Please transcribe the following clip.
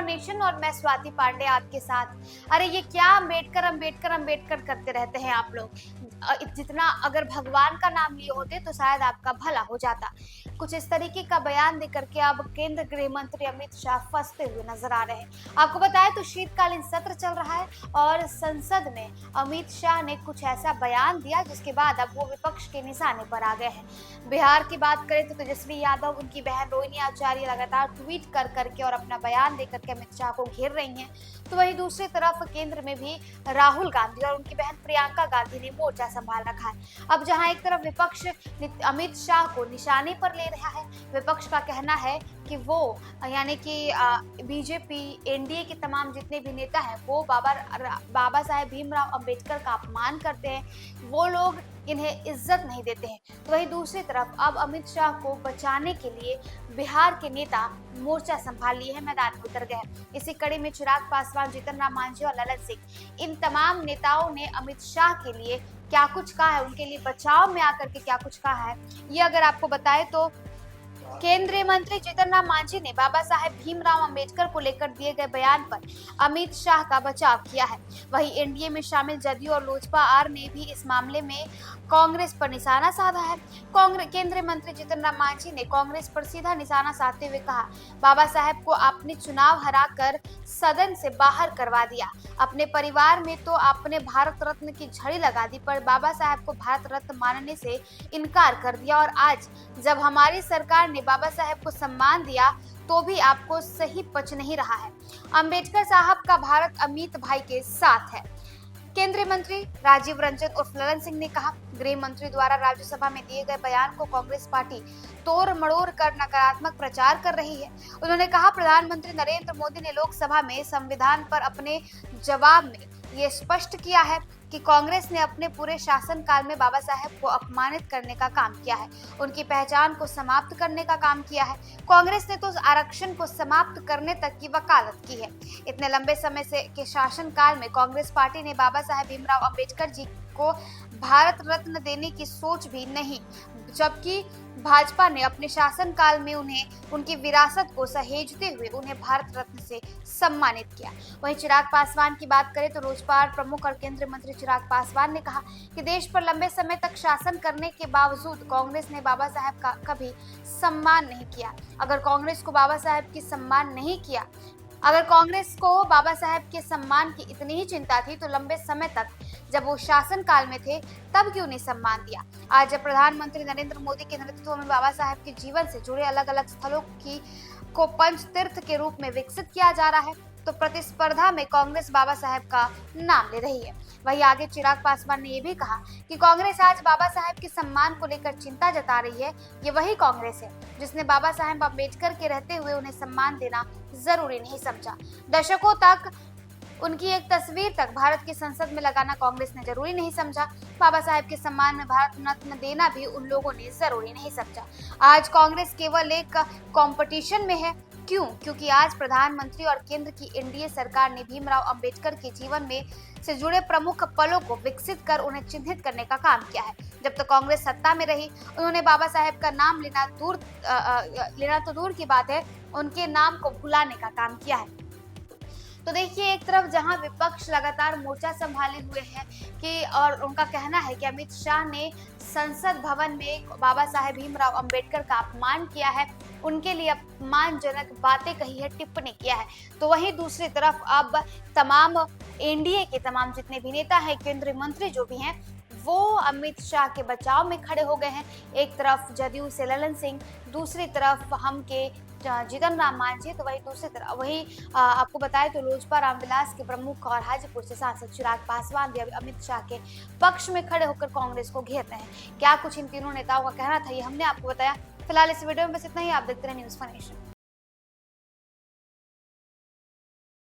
Nation और मैं स्वाति पांडे आपके साथ। अरे ये क्या अम्बेडकर अम्बेडकर अम्बेडकर करते रहते हैं आप लोग। जितना अगर भगवान का नाम लिए होते तो शायद आपका भला हो जाता। कुछ इस तरीके का बयान देकर के अब केंद्र गृह मंत्री अमित शाह फंसते हुए नजर आ रहे हैं। आपको बताएं तो शीतकालीन सत्र चल रहा है और संसद में अमित शाह ने कुछ ऐसा बयान दिया जिसके बाद अब वो विपक्ष के निशाने पर आ गए हैं। बिहार की बात करें तो तेजस्वी यादव, उनकी बहन रोहिणी आचार्य लगातार ट्वीट कर करके और अपना बयान देकर के अमित शाह को घेर रही हैं। तो वहीं दूसरी तरफ केंद्र में भी राहुल गांधी और उनकी बहन प्रियंका गांधी ने मोर्चा संभाल रखा है। अब जहां एक तरफ विपक्ष अमित शाह को निशाने पर ले रहा है, विपक्ष का कहना है कि वो यानी कि बीजेपी एनडीए के तमाम जितने भी नेता हैं वो बाबा साहेब भीमराव अंबेडकर का अपमान करते हैं, वो लोग इन्हें इज्जत नहीं देते हैं। तो वहीं दूसरी तरफ अब अमित शाह को बचाने के लिए बिहार के नेता मोर्चा संभाल लिए हैं, मैदान में उतर गए हैं। इसी कड़ी में चिराग पासवान, जीतन राम मांझी और ललन सिंह, इन तमाम नेताओं ने अमित शाह के लिए क्या कुछ कहा है, उनके लिए बचाव में आकर के क्या कुछ कहा है, ये अगर आपको बताए तो केंद्रीय मंत्री जीतन राम मांझी ने बाबा साहेब भीमराव अंबेडकर को लेकर दिए गए बयान पर अमित शाह का बचाव किया है। वहीं एनडीए में शामिल जदयू और लोजपा आर ने भी इस मामले में कांग्रेस पर निशाना साधा है। केंद्रीय मंत्री जीतन राम मांझी ने कांग्रेस पर सीधा निशाना साधते हुए कहा, बाबा साहेब को आपने चुनाव हराकर सदन से बाहर करवा दिया, अपने परिवार में तो आपने भारत रत्न की झड़ी लगा दी, पर बाबा साहेब को भारत रत्न मानने से इनकार कर दिया। और आज जब हमारी सरकार ने बाबा साहेब को सम्मान दिया तो भी आपको सही पच नहीं रहा है। अंबेडकर साहब का भारत अमित भाई के साथ है। केंद्रीय मंत्री राजीव रंजन उर्फ ललन सिंह ने कहा, गृह मंत्री द्वारा राज्यसभा में दिए गए बयान को कांग्रेस पार्टी तोड़ मड़ोड़ कर नकारात्मक प्रचार कर रही है। उन्होंने कहा, प्रधानमंत्री नरेंद्र मोदी ने लोकसभा में संविधान पर अपने जवाब में ये स्पष्ट किया है कि कांग्रेस ने अपने पूरे शासनकाल में बाबा साहेब को अपमानित करने का काम किया है, उनकी पहचान को समाप्त करने का काम किया है। कांग्रेस ने तो आरक्षण को समाप्त करने तक की वकालत की है। इतने लंबे समय से के शासनकाल में कांग्रेस पार्टी ने बाबा साहेब भीमराव अंबेडकर जी को भारत रत्न देने की सोच भी नहीं, जबकि भाजपा ने अपने शासनकाल में उन्हें उनकी विरासत को सहेजते हुए उन्हें भारत रत्न से सम्मानित किया। वहीं चिराग पासवान की बात करें तो लोजपा प्रमुख और केंद्रीय मंत्री चिराग पासवान ने कहा कि देश पर लंबे समय तक शासन करने के बावजूद कांग्रेस ने बाबा साहेब का कभी सम्मान नहीं किया। अगर कांग्रेस को बाबा साहेब की सम्मान नहीं किया, अगर कांग्रेस को बाबा साहेब के सम्मान की इतनी ही चिंता थी तो लंबे समय तक जब वो शासन काल में थे तब क्यों नहीं सम्मान दिया। आज जब प्रधानमंत्री नरेंद्र मोदी के नेतृत्व में बाबा साहेब के जीवन से जुड़े अलग अलग स्थलों को पंच तीर्थ के रूप में विकसित किया जा रहा है तो प्रतिस्पर्धा में कांग्रेस बाबा साहेब का नाम ले रही है। वहीं आगे चिराग पासवान ने यह भी कहा कि कांग्रेस आज बाबा साहेब के सम्मान को लेकर चिंता जता रही है। ये वही कांग्रेस है जिसने बाबा साहेब अम्बेडकर के रहते हुए उन्हें सम्मान देना जरूरी नहीं समझा। दशकों तक उनकी एक तस्वीर तक भारत की संसद में लगाना कांग्रेस ने जरूरी नहीं समझा। बाबा साहेब के सम्मान में भारत रत्न देना भी उन लोगों ने जरूरी नहीं समझा। आज कांग्रेस केवल एक कंपटीशन में है। क्यों? क्योंकि आज प्रधानमंत्री और केंद्र की एनडीए सरकार ने भीमराव अंबेडकर के जीवन में से जुड़े प्रमुख पलों को विकसित कर उन्हें चिन्हित करने का काम किया है। जब तक कांग्रेस सत्ता में रही उन्होंने बाबा साहेब का नाम लेना तो दूर की बात है, उनके नाम को भुलाने का काम किया है। तो देखिए, एक तरफ जहां विपक्ष लगातार मोर्चा संभाले हुए हैं कि और उनका कहना है कि अमित शाह ने संसद भवन में बाबा साहेब भीमराव अंबेडकर का अपमान किया है, उनके लिए अपमानजनक बातें कही है, टिप्पणी किया है। तो वहीं दूसरी तरफ अब तमाम एनडीए के तमाम जितने भी नेता हैं, केंद्रीय मंत्री जो भी हैं, वो अमित शाह के बचाव में खड़े हो गए हैं। एक तरफ जदयू से ललन सिंह, दूसरी तरफ हम के जीतन राम मांझी, तो वही आपको बताएं तो लोजपा रामविलास के प्रमुख और हाजीपुर से सांसद चिराग पासवान भी अमित शाह के पक्ष में खड़े होकर कांग्रेस को घेर रहे हैं। क्या कुछ इन तीनों नेताओं का कहना था, ये हमने आपको बताया। फिलहाल इस वीडियो में बस इतना ही। आप देखते रहे न्यूज़ फॉर नेशन।